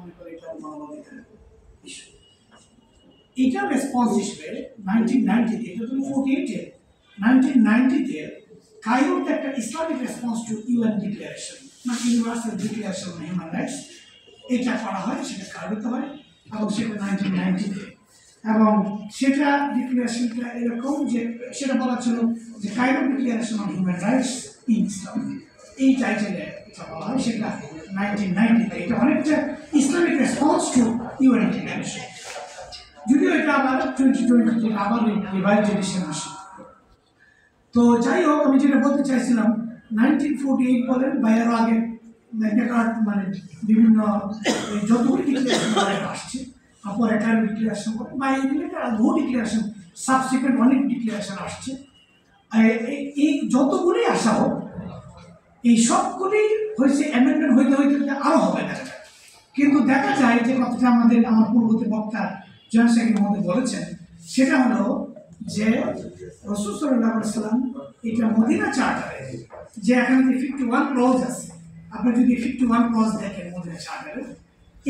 মনে করে এটা মানবাধিকারের ইস্যু। এটা রেসপন্স হিসেবে 1990-তে, এটা তো 48-এ, 1990-তে কায়রোতে একটা Islamic response to UN declaration, মানে universal declaration on human rights, এটা করা হয়, সেটা কায়রোতে হয় এবং সেটা 1990-তে। এবং সেটা ডিক্লারেশনটা এরকম যে সেটা বলা ছিল যে Cairo declaration on human rights in Islam, এই টাইটেলে এটা বলা হয়, সেটা 1990-তে। এটা অনেকটা Islamic response to UN declaration, যদিও এটা আবার 2020 আবার রিভাইজ এডিশন আসে। তো যাই হোক, আমি যেটা বলতে চাইছিলাম, 1948 বলেন বা এর আগে ম্যাগনা কার্টা মানে বিভিন্ন যতগুলি ডিক্লারেশন আসছে, পরে কায়রো ডিক্লারেশন বলেন বা এই রিলেটেড বহু ডিক্লারেশন, সাবসিকুয়েন্ট অনেক ডিক্লারেশন আসছে। এই যতগুলি আসা হোক, এই সবগুলি হয়েছে অ্যামেন্ডমেন্ট হইতে হইতে আরও হবে না। কিন্তু দেখা যায় যে কথাটা আমার পূর্ববর্তী বক্তা জয়েন্ট সেক্রেটারি মধ্যে বলেছেন, সেটা হলো যে রাসূল সাল্লাল্লাহু আলাইহি ওয়াসাল্লাম এটা মদিনা চার্টারে যে এখানে যে 51 ক্লজ আছে, আপনি যদি 51 ক্লজ দেখেন মদিনা চার্টারে,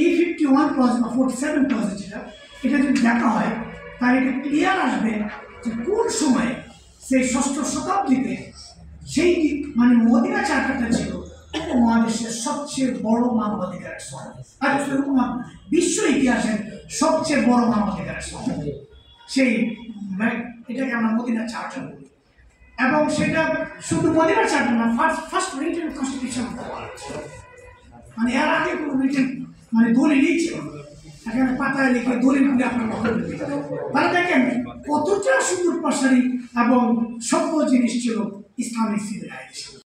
এই 51 ক্লজ বা 47 ক্লজ যেটা, এটা যদি দেখা হয় তাহলে এটা ক্লিয়ার আসবে যে কোন সময়ে সেই 6ষ্ঠ শতাব্দীতে সেই মানে মদিনা চার্টারটা ছিল উপমহাদেশের সবচেয়ে বড় মানবাধিকারের সনদ, আর বিশ্ব ইতিহাসের সবচেয়ে বড় মানবাধিকারের সনদ, সেই এটাকে আমরা মদিনা চার্টার বলি। এবং সেটা শুধু মদিনা চার্টার না, ফার্স্ট রিটেন কনস্টিটিউশন, মানে এর আগে কোনো রিটেন মানে দলিলই ছিল, এখানে পাতায় লিখে দলিলগুলি আপনার তাহলে দেখেন কতটা সুন্দর পাশারি এবং সভ্য জিনিস ছিল ইসলামিক সিভিলাইজেশন।